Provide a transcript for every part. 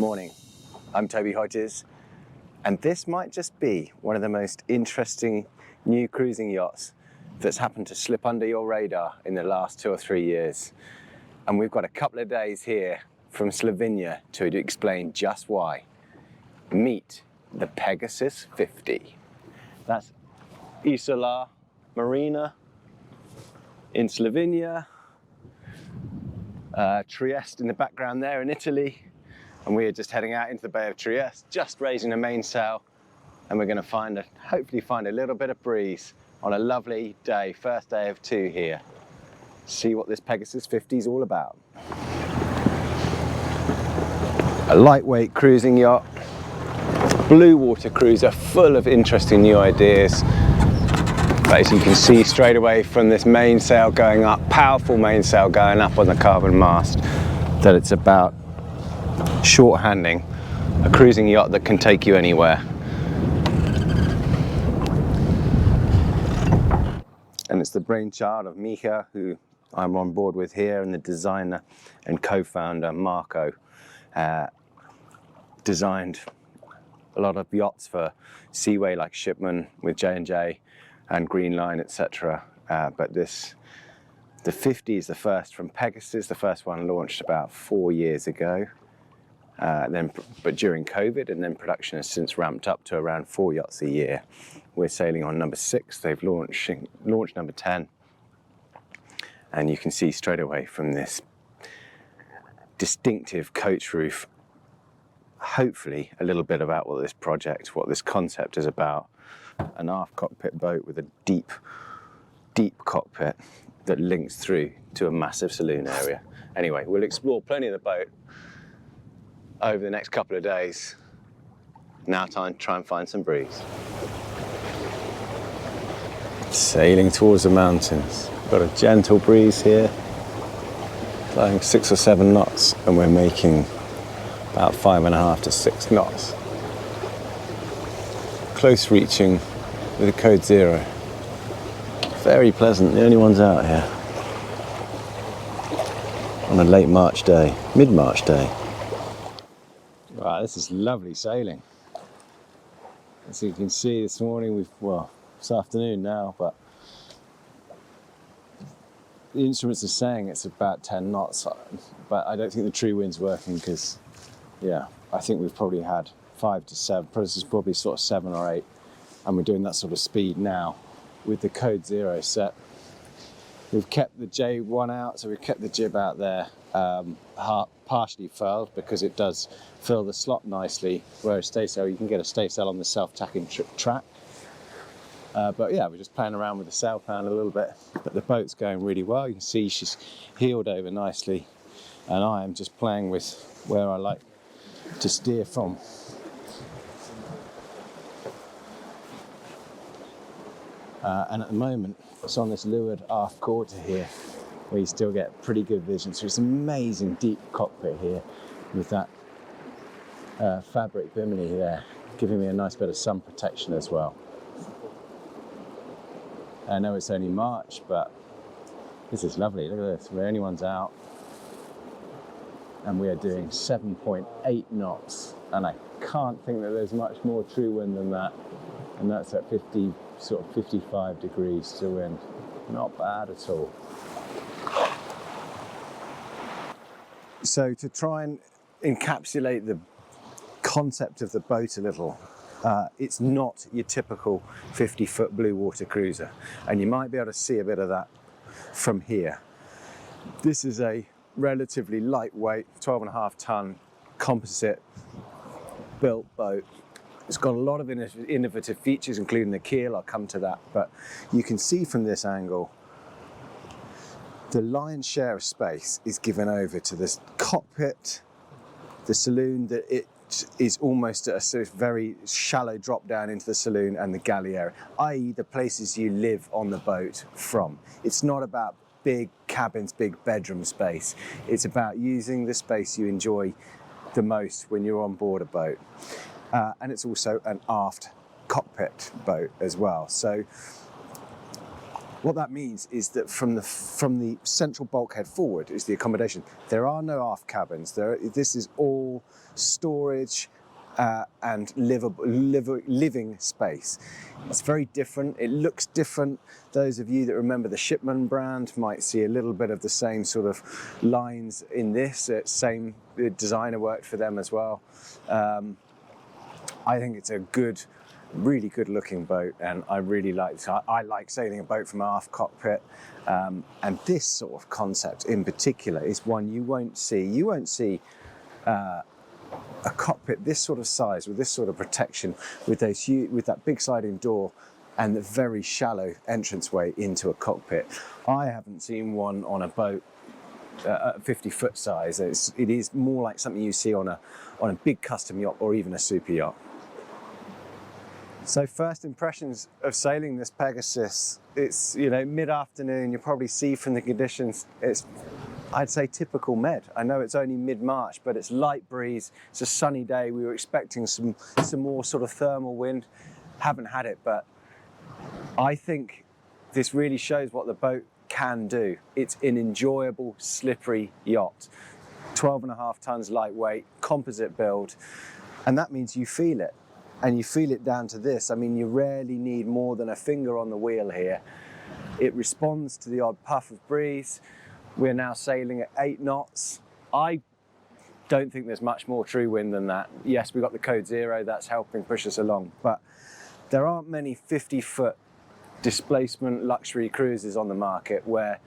Morning, I'm Toby Hodges, and this might just be one of the most interesting new cruising yachts that's happened to slip under your radar in the last 2 or 3 years. And we've got a couple of days here from Slovenia to explain just why. Meet the Pegasus 50. That's Isola Marina in Slovenia, Trieste in the background there in Italy, and we are just heading out into the Bay of Trieste, just raising the mainsail, and we're going to hopefully find a little bit of breeze on a lovely day, first day of 2 here. See what this Pegasus 50 is all about. A lightweight cruising yacht, blue water cruiser full of interesting new ideas. But as you can see straight away from this mainsail going up, powerful mainsail going up on the carbon mast, that it's about shorthanding a cruising yacht that can take you anywhere. And it's the brainchild of Micha, who I'm on board with here, and the designer and co-founder Marco designed a lot of yachts for Seaway like Shipman with J&J and Green Line, etc. But the 50 is the first from Pegasus. The first one launched about 4 years ago, but during COVID, and then production has since ramped up to around 4 yachts a year. We're sailing on number 6. They've launched number 10, and you can see straight away from this distinctive coach roof, hopefully a little bit about what this concept is about. An aft cockpit boat with a deep cockpit that links through to a massive saloon area. Anyway, we'll explore plenty of the boat over the next couple of days. Now time to try and find some breeze. Sailing towards the mountains. Got a gentle breeze here, blowing 6 or 7 knots, and we're making about 5.5 to 6 knots. Close reaching with a code 0. Very pleasant, the only ones out here on a late March day, mid-March day. Wow, this is lovely sailing. As you can see this morning, this afternoon now, but the instruments are saying it's about 10 knots, but I don't think the true wind's working because, I think we've probably had 5 to 7, this is probably sort of 7 or 8, and we're doing that sort of speed now with the code 0 set. We've kept the J1 out, so we've kept the jib out there, partially furled because it does fill the slot nicely, whereas staysail, you can get a staysail on the self-tacking track. But yeah, we're just playing around with the sail pan a little bit, but the boat's going really well. You can see she's heeled over nicely, and I am just playing with where I like to steer from. And at the moment, it's on this leeward aft quarter here, where you still get pretty good vision. So it's an amazing deep cockpit here with that fabric bimini there, giving me a nice bit of sun protection as well. I know it's only March, but this is lovely. Look at this, we're the only ones out. And we are doing 7.8 knots. And I can't think that there's much more true wind than that. And that's at 55 degrees to wind. Not bad at all. So to try and encapsulate the concept of the boat a little, it's not your typical 50-foot blue water cruiser, and you might be able to see a bit of that from here. This is a relatively lightweight 12.5 ton composite built boat. It's got a lot of innovative features, including the keel. I'll come to that, but you can see from this angle the lion's share of space is given over to this cockpit, the saloon, that it is almost a sort of very shallow drop down into the saloon, and the galley area, i.e. the places you live on the boat from. It's not about big cabins, big bedroom space. It's about using the space you enjoy the most when you're on board a boat. And it's also an aft cockpit boat as well. So What that means is that from the central bulkhead forward is the accommodation. There are no aft cabins. This is all storage and living space. It's very different. It looks different. Those of you that remember the Shipman brand might see a little bit of the same sort of lines in this. Same designer worked for them as well. I think it's a really good looking boat, and I really like it. I like sailing a boat from aft cockpit, and this sort of concept in particular is one you won't see. You won't see a cockpit this sort of size with this sort of protection, with that big sliding door and the very shallow entranceway into a cockpit. I haven't seen one on a boat at 50-foot size. It is more like something you see on a big custom yacht or even a super yacht. So first impressions of sailing this Pegasus, it's mid-afternoon. You'll probably see from the conditions, it's, I'd say, typical Med. I know it's only mid-March, but it's light breeze. It's a sunny day. We were expecting some more sort of thermal wind. Haven't had it, but I think this really shows what the boat can do. It's an enjoyable, slippery yacht. 12.5 tons lightweight, composite build, and that means you feel it. And you feel it down to this. I mean, you rarely need more than a finger on the wheel here. It responds to the odd puff of breeze. We're now sailing at 8 knots. I don't think there's much more true wind than that. Yes, we've got the code 0, that's helping push us along, but there aren't many 50-foot displacement luxury cruises on the market where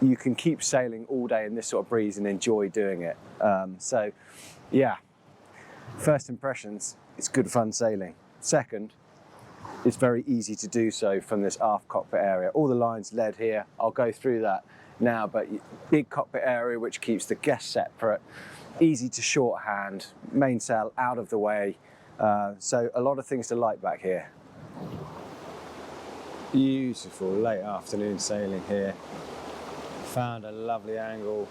you can keep sailing all day in this sort of breeze and enjoy doing it. So, yeah. First impressions, it's good fun sailing. Second, it's very easy to do so from this aft cockpit area. All the lines led here, I'll go through that now, but big cockpit area which keeps the guests separate, easy to shorthand, mainsail out of the way, so a lot of things to like back here. Beautiful late afternoon sailing here. Found a lovely angle.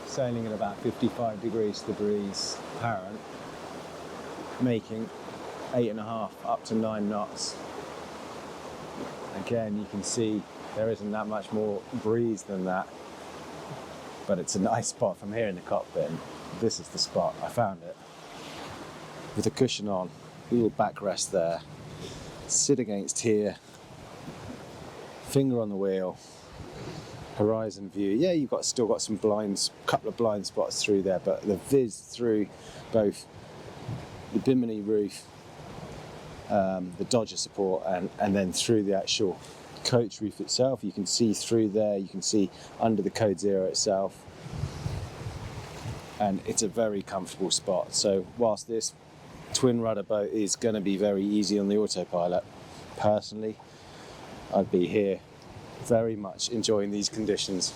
Sailing at about 55 degrees to the breeze, apparent, making 8.5 up to 9 knots. Again, you can see there isn't that much more breeze than that, but it's a nice spot from here in the cockpit. This is the spot, I found it. With a cushion on, a little backrest there, sit against here, finger on the wheel, horizon view. Yeah, you've still got some blinds, couple of blind spots through there, but the viz through both the bimini roof, the Dodger support, and then through the actual coach roof itself. You can see through there, you can see under the code 0 itself, and it's a very comfortable spot. So whilst this twin rudder boat is going to be very easy on the autopilot, personally I'd be here very much enjoying these conditions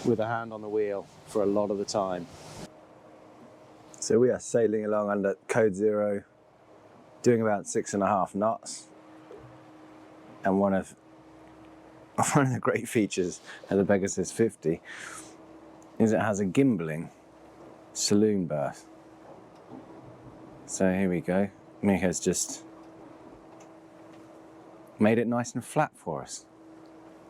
with a hand on the wheel for a lot of the time. So we are sailing along under code 0, doing about 6.5 knots, and one of the great features of the Pegasus 50 is it has a gimbaling saloon berth. So here we go. Mika's just made it nice and flat for us.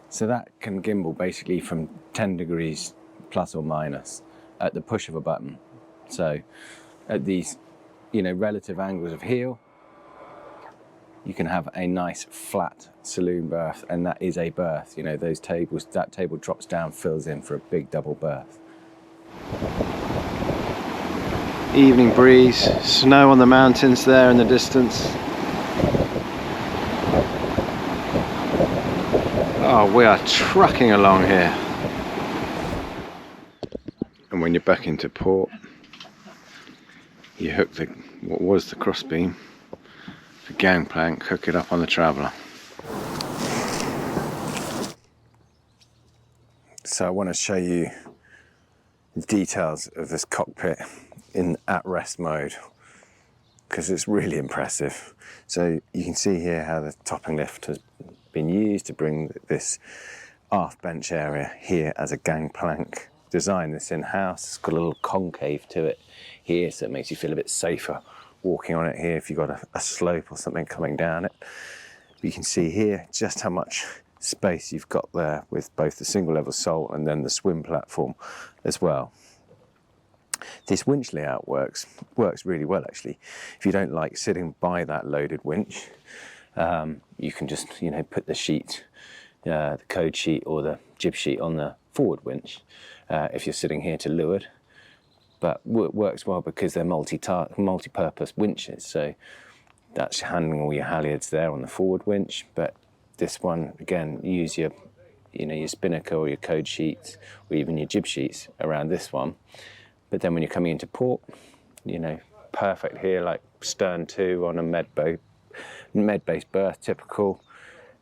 So that can gimbal basically from 10 degrees plus or minus at the push of a button. So at these, relative angles of heel, you can have a nice flat saloon berth, and that is a berth. Those tables, that table drops down, fills in for a big double berth. Evening breeze, snow on the mountains there in the distance. Oh, we are trucking along here. And when you're back into port, you hook what was the crossbeam, the gangplank, hook it up on the Traveller. So I want to show you the details of this cockpit in at-rest mode, because it's really impressive. So you can see here how the topping lift has been used to bring this aft bench area here as a gangplank. Designed this in-house. It's got a little concave to it here, so it makes you feel a bit safer walking on it here if you've got a slope or something coming down it. You can see here just how much space you've got there with both the single level sole and then the swim platform as well. This winch layout works really well actually. If you don't like sitting by that loaded winch, you can just put the sheet, the code sheet or the jib sheet on the forward winch if you're sitting here to leeward. But it works well because they're multi-purpose winches, so that's handling all your halyards there on the forward winch. But this one, again, use your spinnaker or your code sheets or even your jib sheets around this one. But then when you're coming into port, perfect here, like stern 2 on a med-based berth, typical.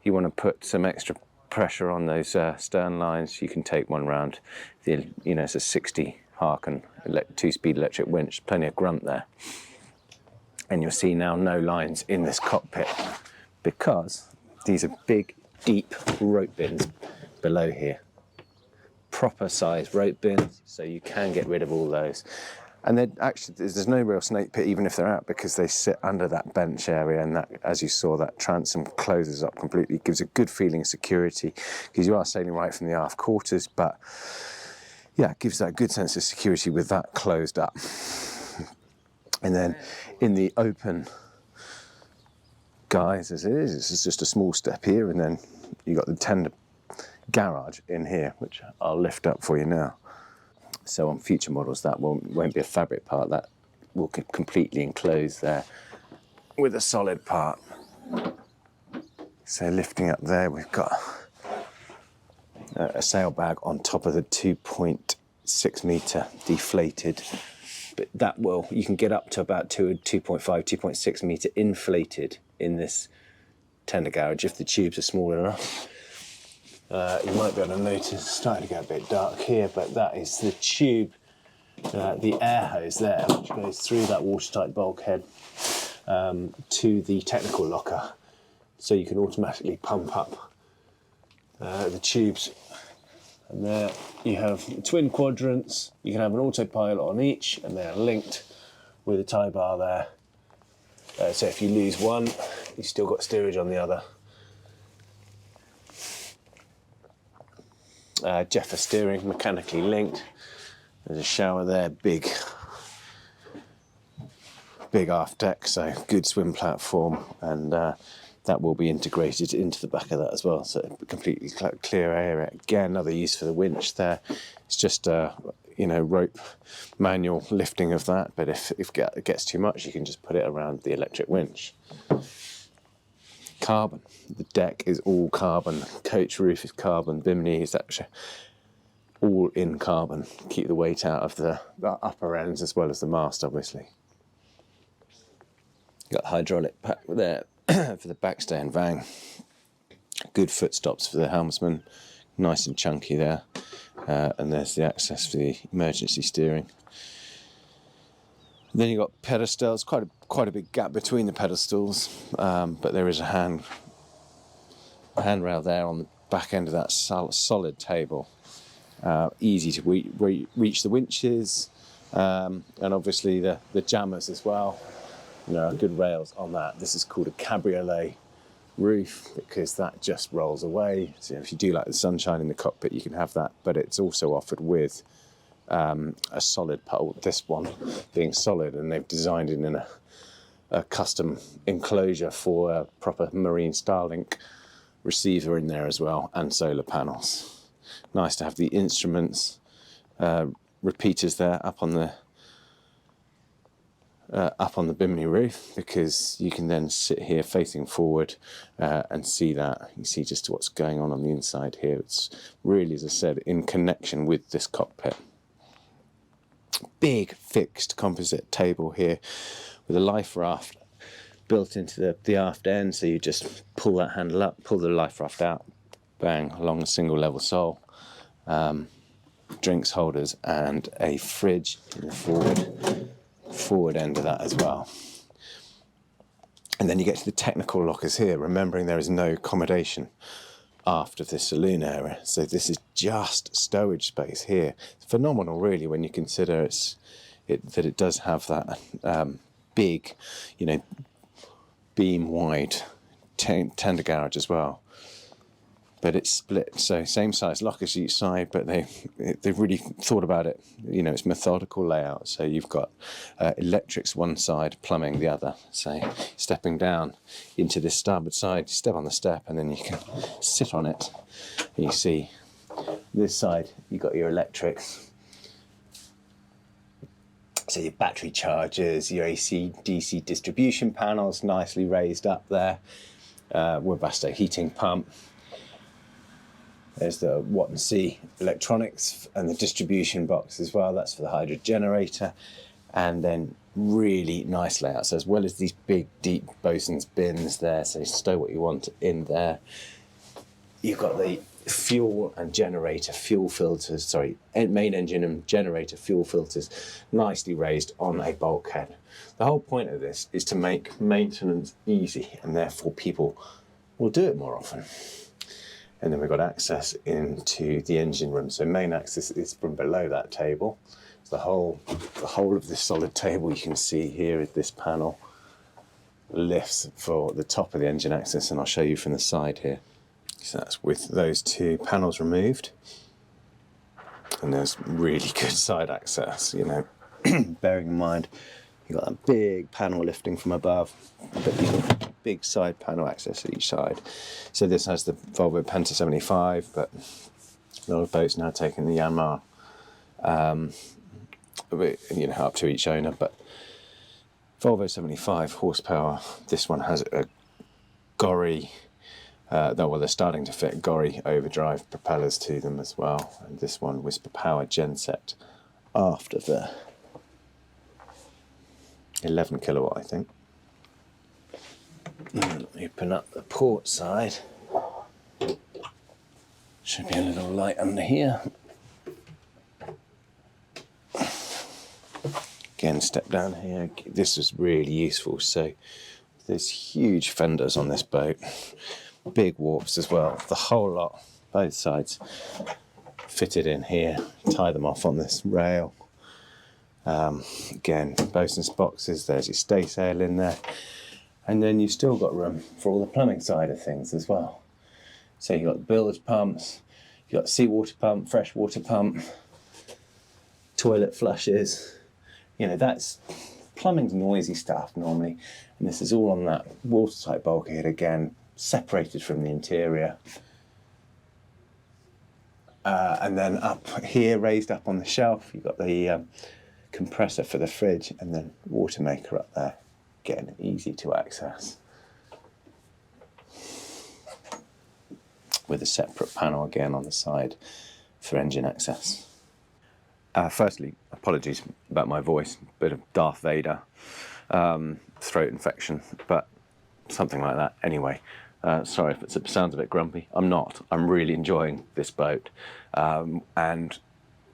You want to put some extra pressure on those stern lines, you can take one round. It's a 60 Harken 2-speed electric winch, plenty of grunt there. And you'll see now no lines in this cockpit because these are big, deep rope bins below here. Proper size rope bins, so you can get rid of all those. And then actually there's no real snake pit even if they're out, because they sit under that bench area, and that, as you saw, that transom closes up completely. It gives a good feeling of security because you are sailing right from the aft quarters, but yeah, it gives that good sense of security with that closed up. And then in the open guise as it is, it's just a small step here, and then you got the tender garage in here, which I'll lift up for you now. So on future models that won't be a fabric part, that will completely enclose there with a solid part. So lifting up there, we've got a sail bag on top of the 2.6 metre deflated, but you can get up to about 2.5, 2.6 metre inflated in this tender garage if the tubes are small enough. You might be able to notice it's starting to get a bit dark here, but that is the tube, the air hose there, which goes through that watertight bulkhead to the technical locker, so you can automatically pump up the tubes. And there you have twin quadrants. You can have an autopilot on each, and they're linked with a tie bar there. So if you lose one, you've still got steerage on the other. Jeffer steering, mechanically linked. There's a shower there, big aft deck, so good swim platform, and that will be integrated into the back of that as well, so completely clear area. Again, another use for the winch there. It's just rope manual lifting of that, but if it gets too much, you can just put it around the electric winch. Carbon. The deck is all carbon. Coach roof is carbon. Bimini is actually all in carbon. Keep the weight out of the upper ends as well as the mast, obviously. Got hydraulic pack there for the backstay and vang. Good footstops for the helmsman. Nice and chunky there. And there's the access for the emergency steering. Then you've got pedestals, quite a big gap between the pedestals, but there is a handrail there on the back end of that solid table. Easy to reach the winches, and obviously the jammers as well. Good rails on that. This is called a cabriolet roof because that just rolls away. So if you do like the sunshine in the cockpit, you can have that, but it's also offered with a solid pole, this one being solid, and they've designed it in a custom enclosure for a proper marine Starlink receiver in there as well, and solar panels. Nice to have the instruments repeaters there up on the bimini roof, because you can then sit here facing forward and see that. You see just what's going on the inside here. It's really, as I said, in connection with this cockpit. Big fixed composite table here with a life raft built into the aft end, so you just pull that handle up, pull the life raft out, bang, along a single level sole. Drinks holders and a fridge in the forward end of that as well. And then you get to the technical lockers here, remembering there is no accommodation aft of this saloon area, so this is just stowage space here. It's phenomenal really when you consider that it does have that big, beam wide tender garage as well. But it's split, so same size lockers each side, but they've really thought about it. You know, it's methodical layout. So you've got electrics one side, plumbing the other. So stepping down into this starboard side, you step on the step, and then you can sit on it. And you see this side, you've got your electrics. So your battery chargers, your AC, DC distribution panels, nicely raised up there. Webasto heating pump. There's the Watt and C electronics and the distribution box as well. That's for the hydro generator. And then really nice layout. So as well as these big, deep bosun's bins there, so you stow what you want in there. You've got the fuel and generator fuel filters, sorry, main engine and generator fuel filters nicely raised on a bulkhead. The whole point of this is to make maintenance easy, and therefore people will do it more often. And then we've got access into the engine room. So main access is from below that table. So the whole of this solid table you can see here is this panel lifts for the top of the engine access, and I'll show you from the side here. So that's with those two panels removed. And there's really good side access, you know, bearing in mind you've got that big panel lifting from above, but you've got big side panel access at each side. So this has the Volvo Penta 75, but a lot of boats now taking the Yanmar, you know, up to each owner. But Volvo 75 horsepower. This one has a Gory, well, they're starting to fit Gory overdrive propellers to them as well. And this one Whisper Power genset after the 11 kilowatt, I think. And open up the port side. Should be a little light under here. Again, step down here. This is really useful. So there's huge fenders on this boat. Big warps as well. The whole lot, both sides, fitted in here. Tie them off on this rail. Again, bosun's boxes. There's your staysail in there. And then you've still got room for all the plumbing side of things as well. So you've got the bilge pumps, you've got seawater pump, freshwater pump, toilet flushes. You know, that's plumbing's noisy stuff normally. And this is all on that watertight bulkhead again, separated from the interior. And then up here, raised up on the shelf, you've got the compressor for the fridge, and then water maker up there. Again, easy to access. With a separate panel again on the side for engine access. Firstly, apologies about my voice, bit of Darth Vader, throat infection, but something like that. Anyway, sorry if it sounds a bit grumpy. I'm not. I'm really enjoying this boat. And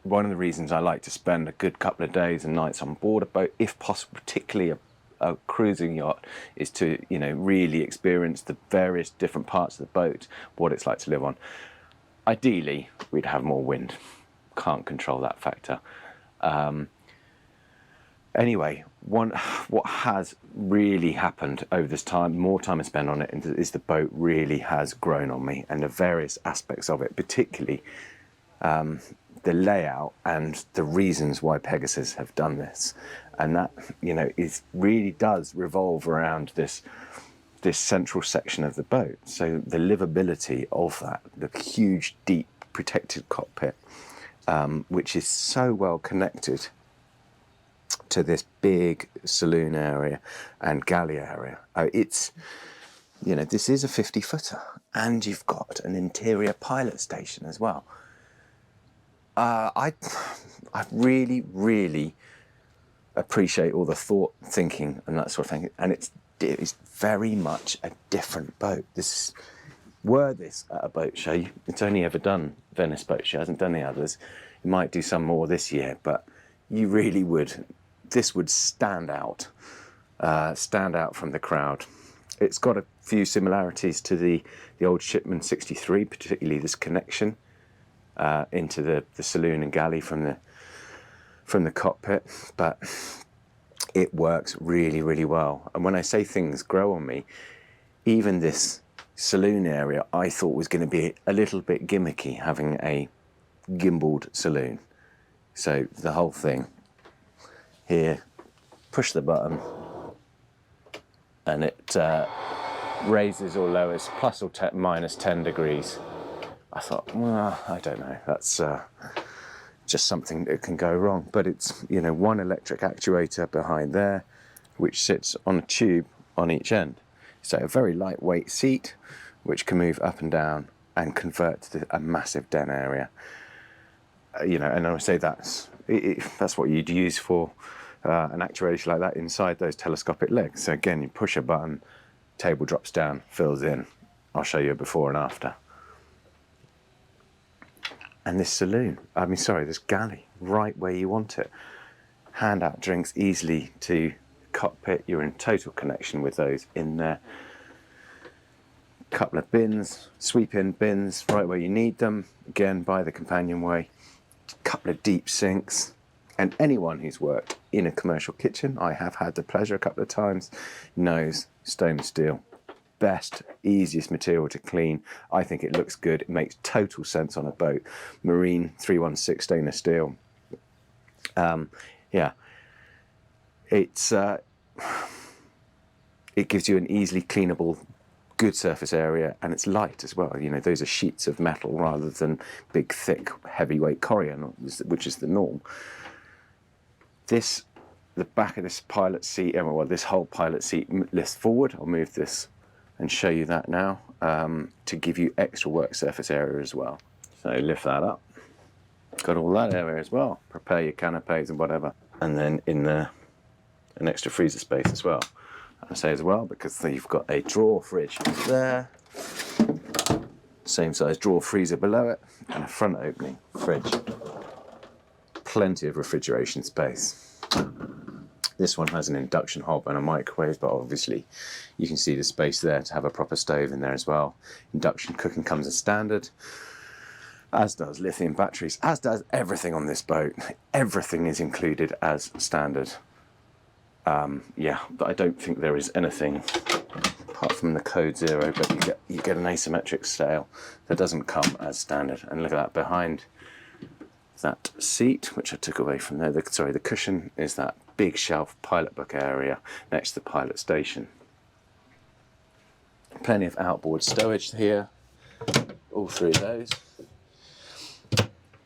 one of the reasons I like to spend a good couple of days and nights on board a boat, if possible, particularly a cruising yacht, is to, you know, really experience the various different parts of the boat, what it's like to live on. Ideally, we'd have more wind. Can't control that factor. Anyway, what has really happened over this time, more time I spent on it, is the boat really has grown on me, and the various aspects of it, particularly the layout and the reasons why Pegasus have done this. And that, you know, really does revolve around this central section of the boat. So the livability of that, the huge, deep, protected cockpit, which is so well connected to this big saloon area and galley area. It's, you know, this is a 50-footer, and you've got an interior pilot station as well. I really, really appreciate all the thought, thinking, and that sort of thing. And it is very much a different boat. Were this at a boat show, it's only ever done Venice Boat Show, hasn't done the others. It might do some more this year, but you really would. This would stand out from the crowd. It's got a few similarities to the old Shipman 63, particularly this connection into the saloon and galley from the cockpit, but it works really, really well. And when I say things grow on me, even this saloon area I thought was going to be a little bit gimmicky, having a gimbaled saloon. So the whole thing here, push the button and it raises or lowers plus or minus 10 degrees. I thought, well, I don't know, that's just something that can go wrong. But it's, you know, one electric actuator behind there, which sits on a tube on each end. So a very lightweight seat, which can move up and down and convert to a massive den area. You know, and I would say that's what you'd use for an actuator like that inside those telescopic legs. So again, you push a button, table drops down, fills in. I'll show you a before and after. And this saloon, this galley, right where you want it. Hand out drinks easily to Cockpit. You're in total connection with those in there. Couple of bins, sweep in bins right where you need them, again by the companionway. Couple of deep sinks. And anyone who's worked in a commercial kitchen, I have had the pleasure a couple of times, knows stainless steel. Best, easiest material to clean. I think it looks good. It makes total sense on a boat. Marine 316 stainless steel. Yeah, it's it gives you an easily cleanable, good surface area, and it's light as well. You know, those are sheets of metal rather than big, thick, heavyweight corian, which is the norm. The back of this pilot seat, well, this whole pilot seat lifts forward. I'll move this and show you that now, to give you extra work surface area as well. So lift that up. Got all that area as well. Prepare your canapes and whatever. And then in there, an extra freezer space as well. I say as well because you've got a drawer fridge there, same size drawer freezer below it, and a front opening fridge. Plenty of refrigeration space. This one has an induction hob and a microwave, but obviously you can see the space there to have a proper stove in there as well. Induction cooking comes as standard, as does lithium batteries, as does everything on this boat. Everything is included as standard. Yeah, but I don't think there is anything apart from the code 0, but you get an asymmetric sail that doesn't come as standard. And look at that behind that seat, which I took away from there. The cushion is that big shelf pilot book area next to the pilot station. Plenty of outboard stowage here, all through those.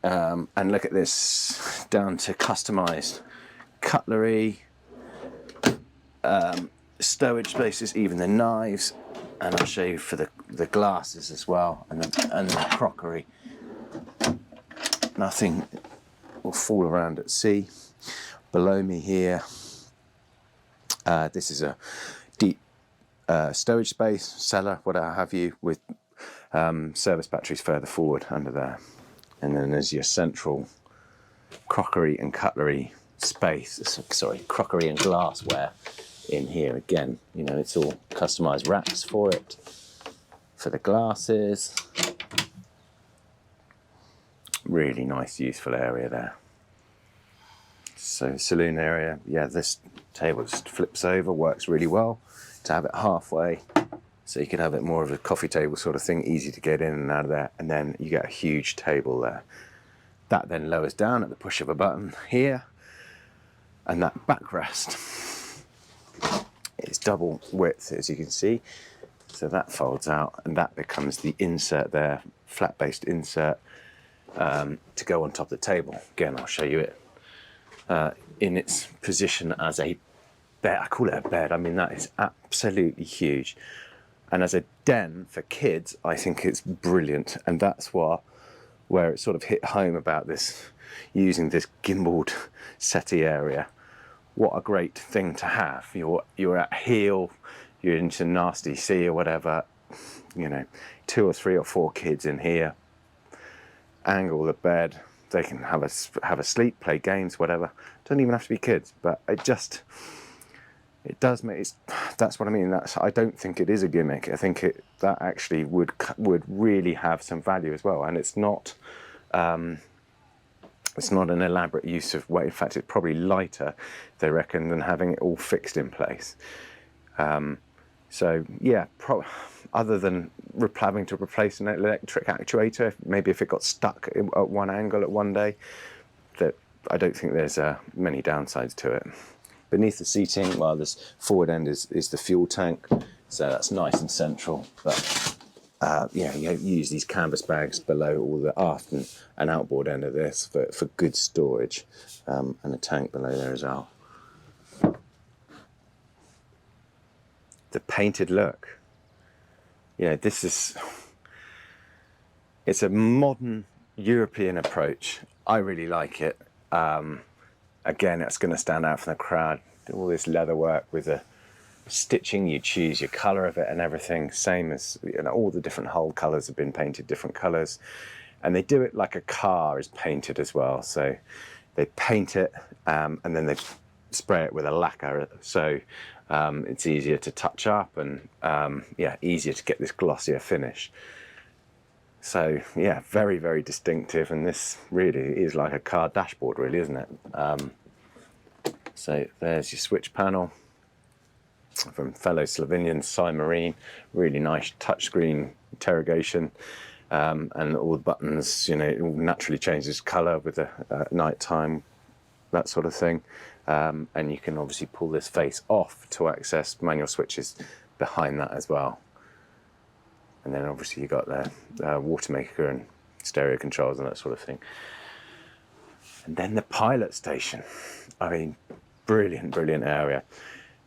And look at this, down to customised cutlery, stowage spaces, even the knives, and I'll show you for the glasses as well, and the crockery. Nothing will fall around at sea. Below me here, this is a deep stowage space, cellar, whatever have you, with service batteries further forward under there. And then there's your central crockery and cutlery space, crockery and glassware in here. Again, you know, it's all customized racks for it, for the glasses. Really nice, useful area there. So saloon area, yeah, this table just flips over, works really well to have it halfway, so you can have it more of a coffee table sort of thing, easy to get in and out of there. And then you get a huge table there. That then lowers down at the push of a button here, and that backrest is double width, as you can see. So that folds out, and that becomes the insert there, flat-based insert, to go on top of the table. Again, I'll show you it in its position as a bed. I call it a bed. I mean, that is absolutely huge. And as a den for kids, I think it's brilliant. And that's where it sort of hit home about this, using this gimbaled settee area. What a great thing to have. You're at heel, you're into nasty sea or whatever, you know, 2 or 3 or 4 kids in here, angle the bed, they can have a sleep, play games, whatever. Don't even have to be kids, but it does make, that's what I mean. I don't think it is a gimmick. I think that actually would really have some value as well. And it's not an elaborate use of weight. In fact, it's probably lighter, they reckon, than having it all fixed in place. So yeah, other than having to replace an electric actuator, maybe if it got stuck at one angle at one day, that I don't think there's many downsides to it. Beneath the seating, well, this forward end is the fuel tank, so that's nice and central. But yeah, you use these canvas bags below all the aft and outboard end of this for good storage, and a tank below there as well. The painted look, it's a modern European approach. I really like it. Again, it's going to stand out from the crowd. All this leather work with the stitching, you choose your colour of it and everything, same as all the different hull colours have been painted different colours, and they do it like a car is painted as well. So they paint it and then they spray it with a lacquer, so it's easier to touch up and yeah, easier to get this glossier finish. So yeah, very, very distinctive, and this really is like a car dashboard, really, isn't it? So there's your switch panel from fellow Slovenian Marine. Really nice touchscreen interrogation, and all the buttons, it all naturally changes colour with the night time, that sort of thing. And you can obviously pull this face off to access manual switches behind that as well. And then obviously you got the water maker and stereo controls and that sort of thing. And then the pilot station. I mean, brilliant area.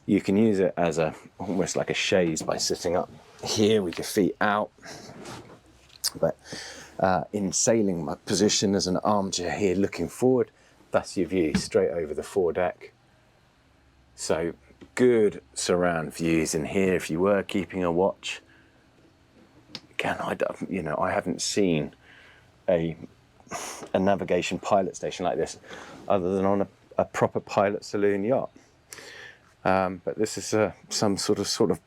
You can use it as almost like a chaise by sitting up here with your feet out. But in sailing, my position as an armchair here looking forward, that's your view straight over the foredeck. So good surround views in here if you were keeping a watch. Again, I haven't seen a navigation pilot station like this other than on a proper pilot saloon yacht. But this is some sort of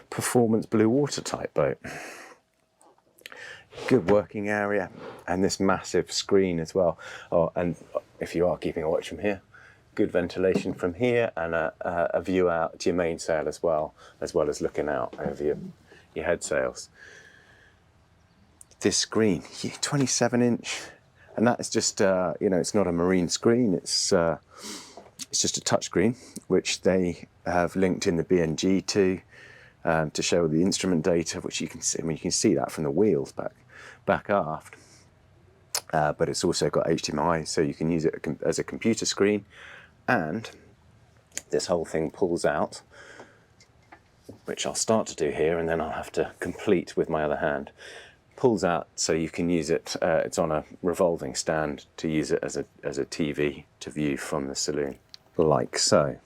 performance blue water type boat. Good working area, and this massive screen as well. Oh, and if you are keeping a watch from here, good ventilation from here, and a view out to your mainsail as well as looking out over your head sails. This screen, 27-inch, and that is just it's not a marine screen. It's just a touch screen, which they have linked in the BNG to show the instrument data, which you can see. I mean, you can see that from the wheels back aft. But it's also got HDMI, so you can use it as a computer screen. And this whole thing pulls out, which I'll start to do here, and then I'll have to complete with my other hand. Pulls out so you can use it. It's on a revolving stand to use it as a TV to view from the saloon, like so.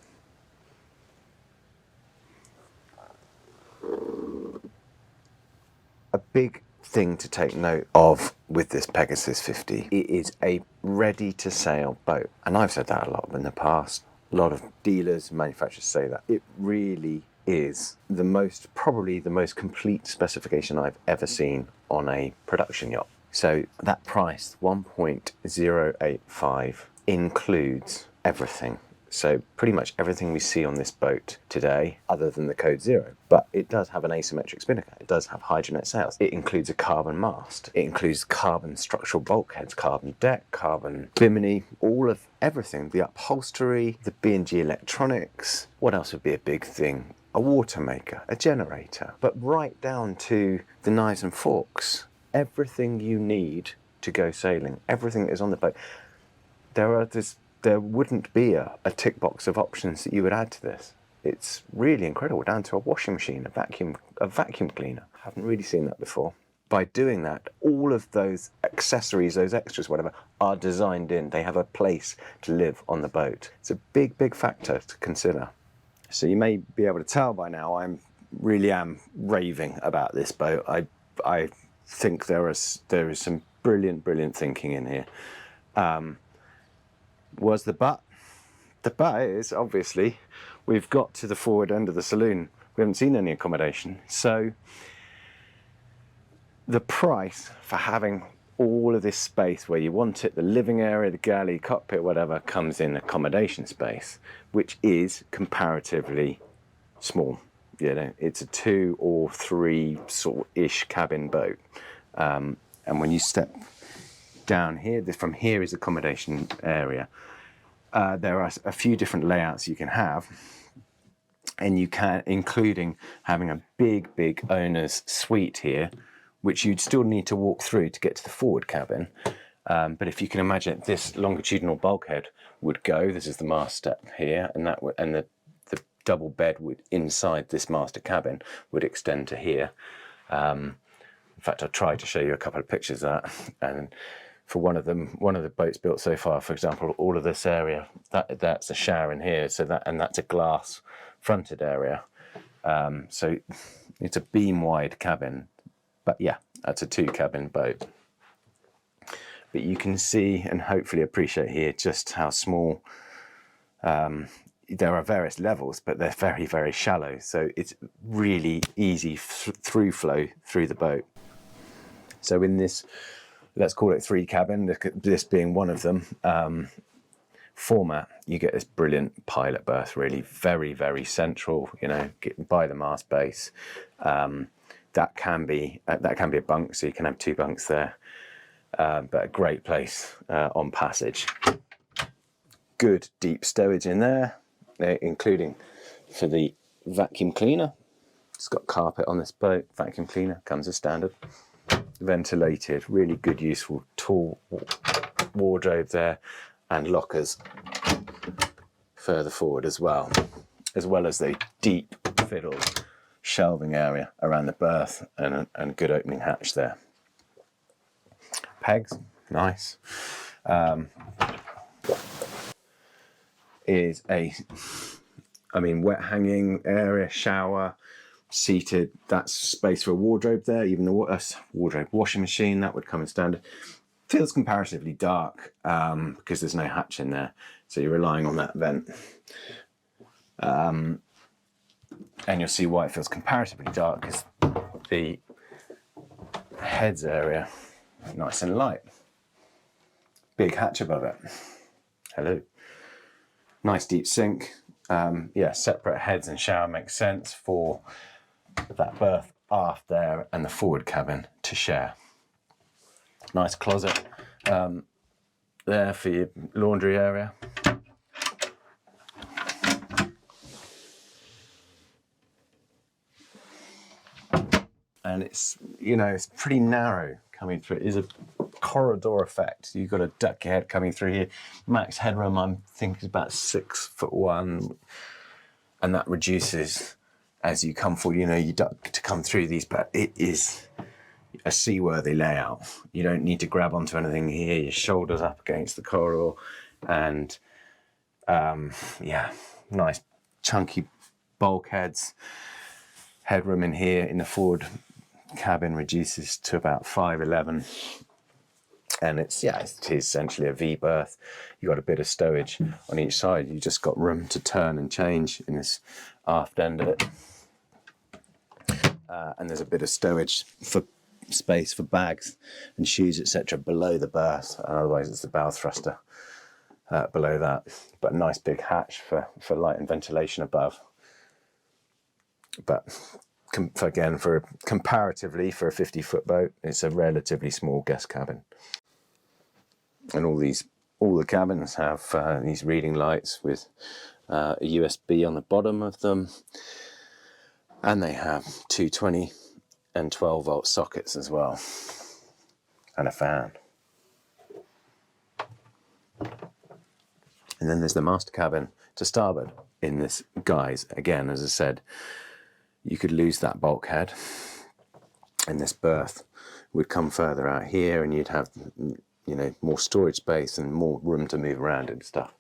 A big thing to take note of with this Pegasus 50, it is a ready to sail boat, and I've said that a lot in the past. A lot of dealers, manufacturers say that. It really is probably the most complete specification I've ever seen on a production yacht. So that price, 1.085, includes everything. So pretty much everything we see on this boat today, other than the code 0. But it does have an asymmetric spinnaker. It does have hydronet sails. It includes a carbon mast. It includes carbon structural bulkheads, carbon deck, carbon bimini, all of everything. The upholstery, the B&G electronics. What else would be a big thing? A water maker, a generator. But right down to the knives and forks. Everything you need to go sailing. Everything that is on the boat. There wouldn't be a tick box of options that you would add to this. It's really incredible, down to a washing machine, a vacuum cleaner. I haven't really seen that before. By doing that, all of those accessories, those extras, whatever, are designed in. They have a place to live on the boat. It's a big factor to consider. So you may be able to tell by now, I really am raving about this boat. I think there is some brilliant thinking in here. Was the but? The but is, obviously, we've got to the forward end of the saloon. We haven't seen any accommodation. So the price for having all of this space where you want it, the living area, the galley, cockpit, whatever, comes in accommodation space, which is comparatively small. You know, it's a 2 or 3 sort of ish cabin boat. And when you step down here, from here is accommodation area. There are a few different layouts you can have, and you can, including having a big owner's suite here, which you'd still need to walk through to get to the forward cabin. But if you can imagine, this longitudinal bulkhead would go. This is the mast step here, and that would, and the double bed would inside this master cabin would extend to here. In fact, I'll try to show you a couple of pictures of that. And for one of the boats built so far, for example, all of this area, that's a shower in here. So that's a glass fronted area. So it's a beam wide cabin, but yeah, that's a 2 cabin boat. But you can see and hopefully appreciate here just how small. There are various levels, but they're very shallow. So it's really easy through flow through the boat. So in this, let's call it 3 cabin, this being one of them, format, you get this brilliant pilot berth, really very central, you know, by the mast base. That can be a bunk, so you can have 2 bunks there, but a great place on passage. Good deep stowage in there, including for the vacuum cleaner. It's got carpet on this boat. Vacuum cleaner comes as standard. Ventilated, really good, useful, tall wardrobe there, and lockers further forward as well as the deep fiddle shelving area around the berth, and good opening hatch there. Pegs, nice. Is wet hanging area, shower, seated. That's space for a wardrobe there. Even the wardrobe washing machine, that would come in standard. Feels comparatively dark because there's no hatch in there, so you're relying on that vent. And you'll see why it feels comparatively dark, because the heads area nice and light. Big hatch above it. Hello. Nice deep sink. Separate heads and shower makes sense for that berth aft there and the forward cabin to share. Nice closet there for your laundry area. And it's, you know, it's pretty narrow coming through. It is a corridor effect. You've got to duck your head coming through here. Max headroom, I think, is about 6'1", and that reduces as you come forward. You know, you duck to come through these, but it is a seaworthy layout. You don't need to grab onto anything here. Your shoulders up against the corridor, and nice chunky bulkheads. Headroom in here in the forward cabin reduces to about 5'11", and it is essentially a V berth. You got a bit of stowage on each side. You just got room to turn and change in this aft end of it, and there's a bit of stowage for space for bags and shoes, etc., below the berth. Otherwise, it's the bow thruster below that. But a nice big hatch for light and ventilation above. But comparatively for a 50-foot boat, it's a relatively small guest cabin. And all the cabins have these reading lights with a USB on the bottom of them, and they have 220 and 12-volt sockets as well, and a fan. And then there's the master cabin to starboard in this guise. Again, as I said, you could lose that bulkhead, and this berth would come further out here, and you'd have, you know, more storage space and more room to move around and stuff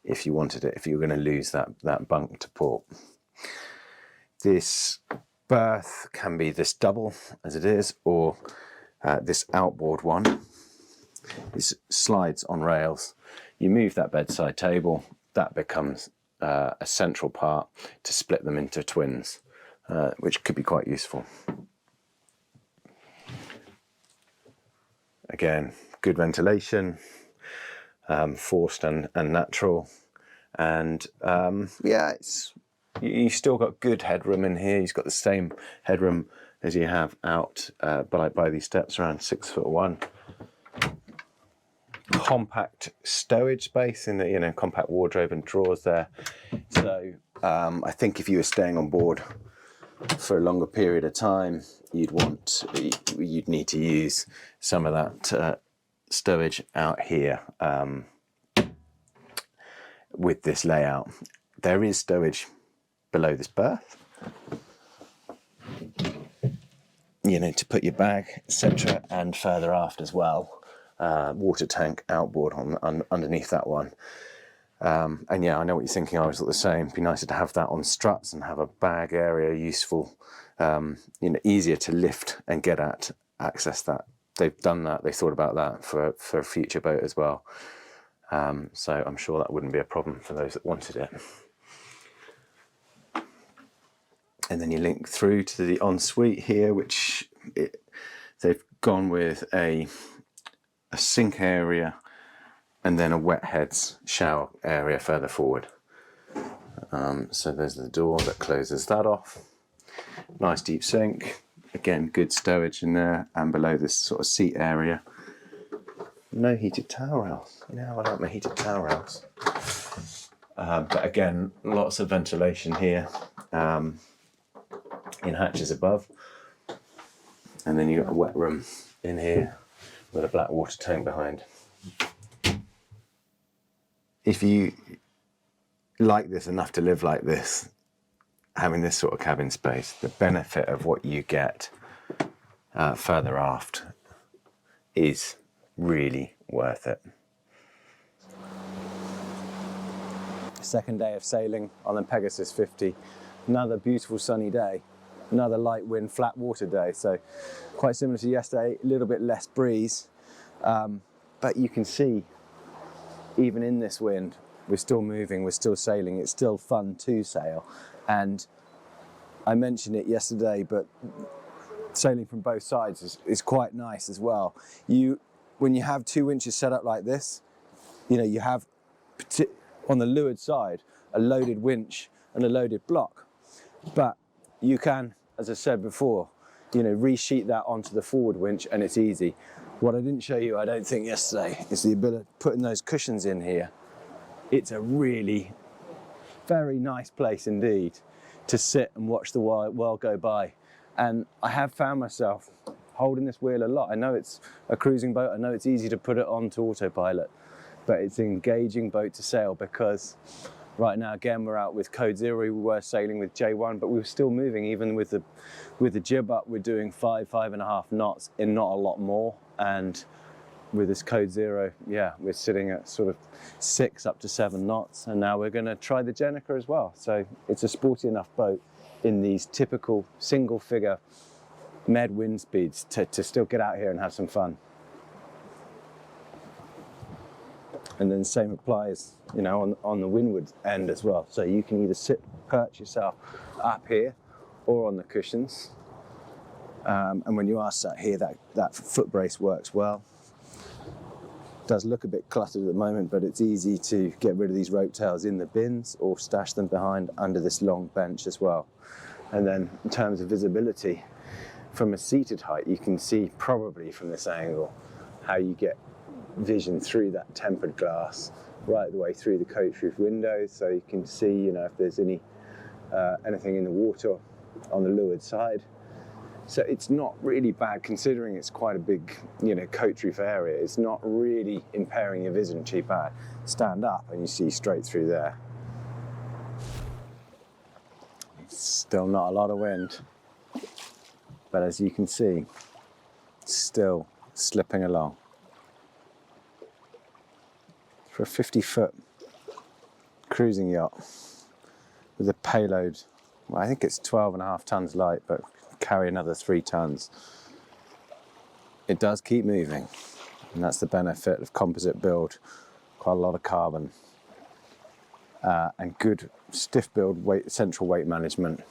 if you wanted it, if you were going to lose that bunk to port. This berth can be this double as it is, or this outboard one. It slides on rails. You move that bedside table, that becomes a central part to split them into twins, which could be quite useful. Again, good ventilation, forced and natural, and it's You've still got good headroom in here. You've got the same headroom as you have out by these steps, around 6'1". Compact stowage space in the compact wardrobe and drawers there. So I think if you were staying on board for a longer period of time, you'd need to use some of that stowage out here with this layout. There is stowage below this berth, to put your bag, etc., and further aft as well. Water tank outboard on underneath that one. And yeah, I know what you're thinking. I was the same. It'd be nicer to have that on struts and have a bag area useful, easier to lift and get at, access that. They've done that. They thought about that for a future boat as well. So I'm sure that wouldn't be a problem for those that wanted it. And then you link through to the ensuite here, which they've gone with a sink area and then a wet heads shower area further forward. So there's the door that closes that off. Nice deep sink. Again, good stowage in there, and below this sort of seat area. No heated towel rails. I like my heated towel rails. But again, lots of ventilation here in hatches above. And then you've got a wet room in here with a black water tank behind. If you like this enough to live like this, having this sort of cabin space, the benefit of what you get further aft is really worth it. Second day of sailing on the Pegasus 50. Another beautiful sunny day. Another light wind, flat water day. So quite similar to yesterday, a little bit less breeze. But you can see, even in this wind, we're still moving, we're still sailing. It's still fun to sail. And I mentioned it yesterday, but sailing from both sides is quite nice as well. When you have two winches set up like this, you have on the leeward side a loaded winch and a loaded block, but you can, as I said before, resheet that onto the forward winch and it's easy. What I didn't show you, I don't think, yesterday, is the ability of putting those cushions in here. It's a really very nice place indeed to sit and watch the world go by. And I have found myself holding this wheel a lot. I know it's a cruising boat, I know it's easy to put it onto autopilot, but it's an engaging boat to sail because right now, again, we're out with Code Zero. We were sailing with J1, but we were still moving. Even with the jib up, we're doing 5.5 knots in not a lot more. And with this Code Zero, yeah, we're sitting at sort of 6 up to 7 knots. And now we're going to try the Jenica as well. So it's a sporty enough boat in these typical single figure med wind speeds to still get out here and have some fun. And then the same applies, on the windward end as well. So you can either perch yourself up here or on the cushions. And when you are sat here, that foot brace works well. It does look a bit cluttered at the moment, but it's easy to get rid of these rope tails in the bins or stash them behind under this long bench as well. And then in terms of visibility, from a seated height, you can see probably from this angle how you get vision through that tempered glass right the way through the coach roof windows, so you can see if there's anything in the water on the leeward side. So it's not really bad considering it's quite a big coach roof area. It's not really impairing your vision too bad. Stand up and you see straight through there. Still not a lot of wind, but as you can see, still slipping along. For a 50-foot cruising yacht with a payload, well, I think it's 12.5 tons light, but carry another 3 tons. It does keep moving, and that's the benefit of composite build. Quite a lot of carbon and good stiff build central weight management.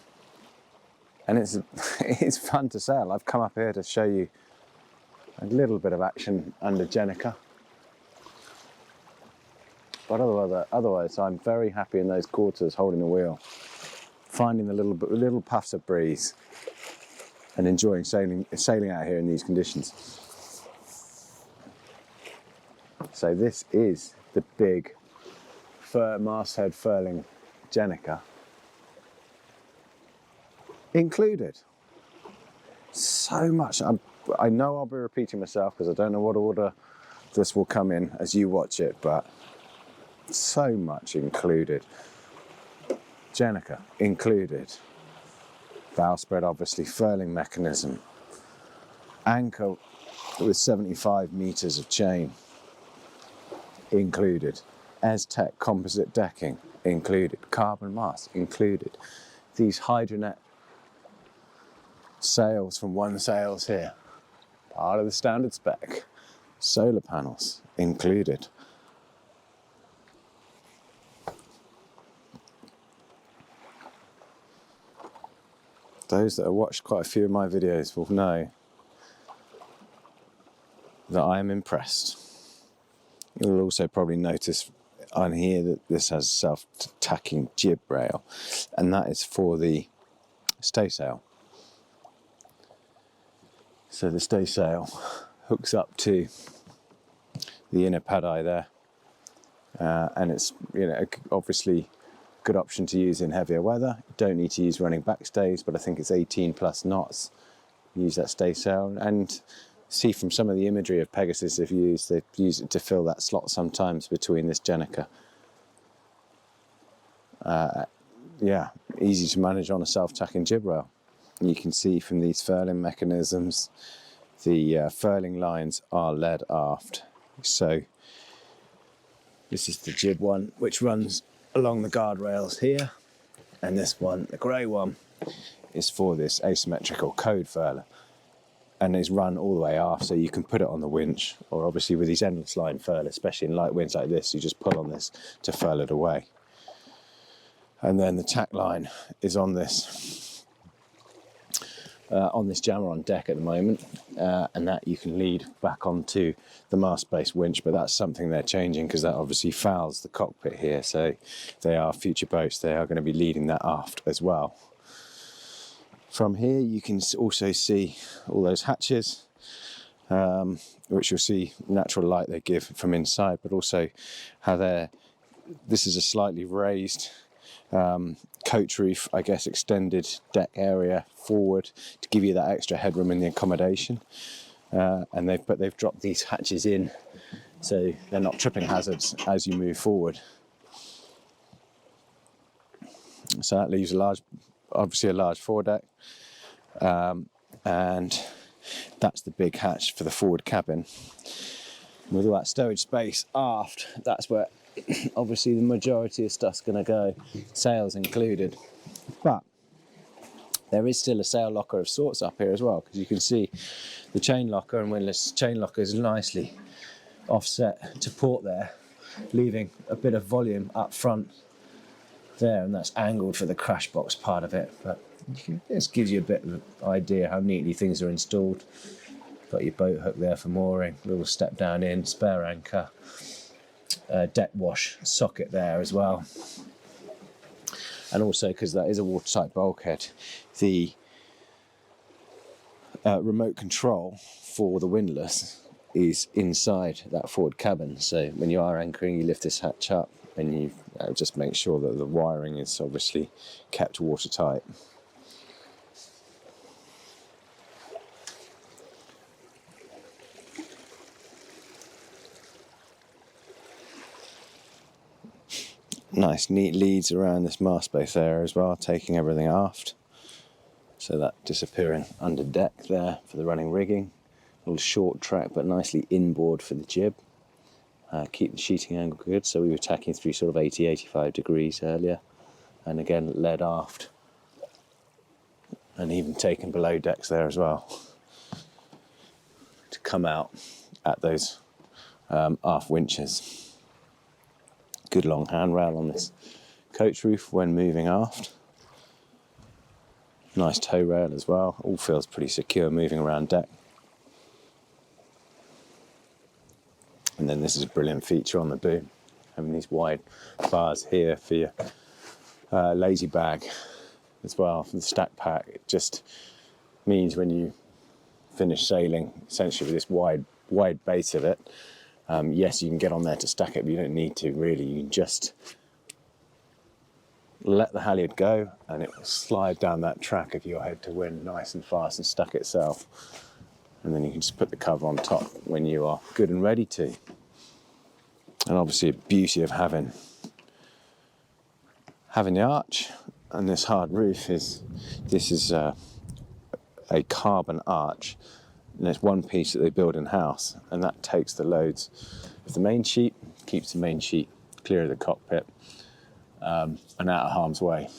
And it's fun to sail. I've come up here to show you a little bit of action under Jenica. But otherwise, I'm very happy in those quarters holding the wheel. finding the little puffs of breeze and enjoying sailing out here in these conditions. So this is the big masthead furling Jenica included. So much. I know I'll be repeating myself because I don't know what order this will come in as you watch it, but so much included. Jenica included. Bow spread, obviously, furling mechanism, anchor with 75 meters of chain included, Aztec composite decking included, carbon mast included, these hydronet sails from One Sails here, part of the standard spec, solar panels included. Those that have watched quite a few of my videos will know that I am impressed. You'll also probably notice on here that this has self-tacking jib rail, and that is for the staysail. So the staysail hooks up to the inner pad eye there, and it's, you know, obviously good option to use in heavier weather. You don't need to use running backstays, but I think it's 18 plus knots. Use that staysail, and see from some of the imagery of Pegasus they've used it to fill that slot sometimes between this Jenica. Yeah, easy to manage on a self-tacking jib rail. And you can see from these furling mechanisms, the furling lines are led aft. So this is the jib one, which runs along the guardrails here, and this one, the grey one, is for this asymmetrical code furler, and is run all the way aft, so you can put it on the winch, or obviously with these endless line furlers, especially in light winds like this, you just pull on this to furl it away. And then the tack line is on this jammer on deck at the moment, and that you can lead back onto the mast-based winch, but that's something they're changing because that obviously fouls the cockpit here, so they are future boats, they are going to be leading that aft as well. From here you can also see all those hatches, which you'll see natural light they give from inside, but also how this is a slightly raised coach roof, I guess, extended deck area forward to give you that extra headroom in the accommodation, and they've dropped these hatches in so they're not tripping hazards as you move forward. So that leaves obviously a large foredeck, and that's the big hatch for the forward cabin. With all that stowage space aft, that's where obviously the majority of stuff's going to go, sails included. But there is still a sail locker of sorts up here as well, because you can see the chain locker and windlass chain locker is nicely offset to port there, leaving a bit of volume up front there, and that's angled for the crash box part of it, but this gives you a bit of an idea how neatly things are installed. Got your boat hook there for mooring, little step down in, spare anchor, deck wash socket there as well. And also, because that is a watertight bulkhead, the remote control for the windlass is inside that forward cabin, so when you are anchoring you lift this hatch up and you just make sure that the wiring is obviously kept watertight. Nice neat leads around this mast base there as well, taking everything aft. So that disappearing under deck there for the running rigging. A little short track but nicely inboard for the jib. Keep the sheeting angle good, so we were tacking through sort of 80-85 degrees earlier. And again, led aft. And even taken below decks there as well, to come out at those aft winches. Good long handrail on this coach roof when moving aft. Nice tow rail as well, all feels pretty secure moving around deck. And then this is a brilliant feature on the boom, having these wide bars here for your lazy bag as well, the stack pack. It just means when you finish sailing, essentially with this wide base of it, yes, you can get on there to stack it, but you don't need to really. You can just let the halyard go and it will slide down that track of your head to wind nice and fast and stack itself. And then you can just put the cover on top when you are good and ready to. And obviously the beauty of having the arch and this hard roof is, this is a carbon arch, and there's one piece that they build in-house, and that takes the loads of the main sheet, keeps the main sheet clear of the cockpit and out of harm's way.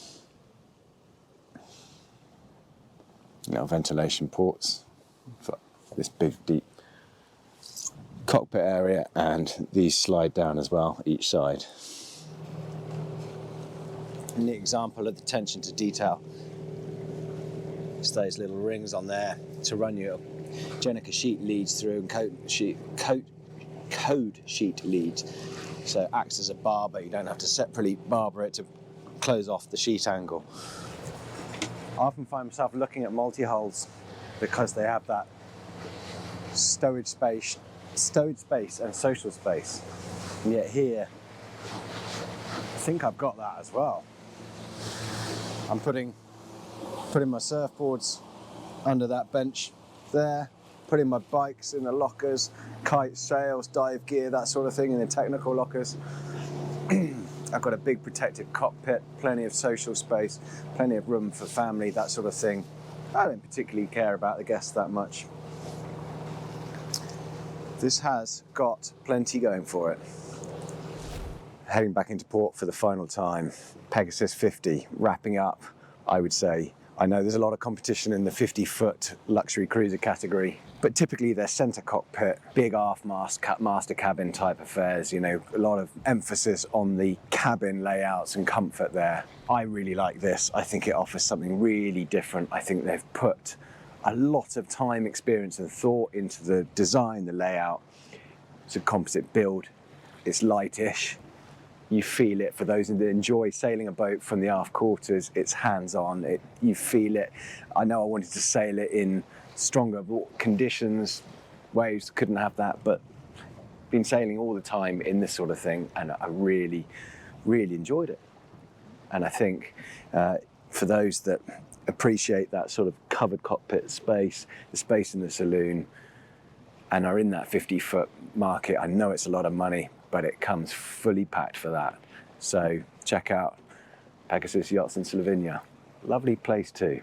Now ventilation ports for this big deep cockpit area, and these slide down as well each side. A neat example of the attention to detail. It's those little rings on there to run your Jenica sheet leads through, and code sheet leads. So it acts as a barber. You don't have to separately barber it to close off the sheet angle. I often find myself looking at multi-hulls because they have that stowage space and social space. And yet here, I think I've got that as well. I'm putting my surfboards under that bench there, putting my bikes in the lockers, kites, sails, dive gear, that sort of thing in the technical lockers. I've got a big protected cockpit, plenty of social space, plenty of room for family, that sort of thing. I don't particularly care about the guests that much. This has got plenty going for it. Heading back into port for the final time. Pegasus 50, wrapping up, I would say. I know there's a lot of competition in the 50-foot luxury cruiser category, but typically they're centre cockpit, big aft master cabin type affairs, you know, a lot of emphasis on the cabin layouts and comfort there. I really like this. I think it offers something really different. I think they've put a lot of time, experience and thought into the design, the layout. It's a composite build. It's lightish. You feel it. For those that enjoy sailing a boat from the aft quarters, it's hands-on. You feel it. I know I wanted to sail it in stronger conditions. Waves couldn't have that, but been sailing all the time in this sort of thing, and I really, really enjoyed it. And I think for those that appreciate that sort of covered cockpit space, the space in the saloon, and are in that 50-foot market, I know it's a lot of money, but it comes fully packed for that. So check out Pegasus Yachts in Slovenia. Lovely place too.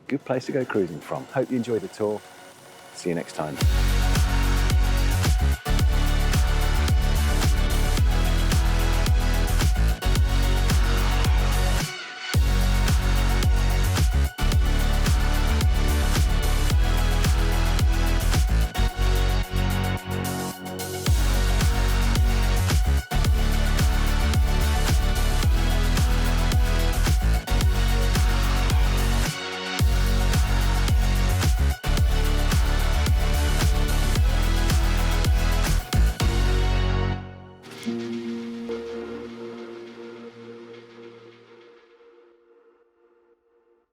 Good place to go cruising from. Hope you enjoyed the tour. See you next time.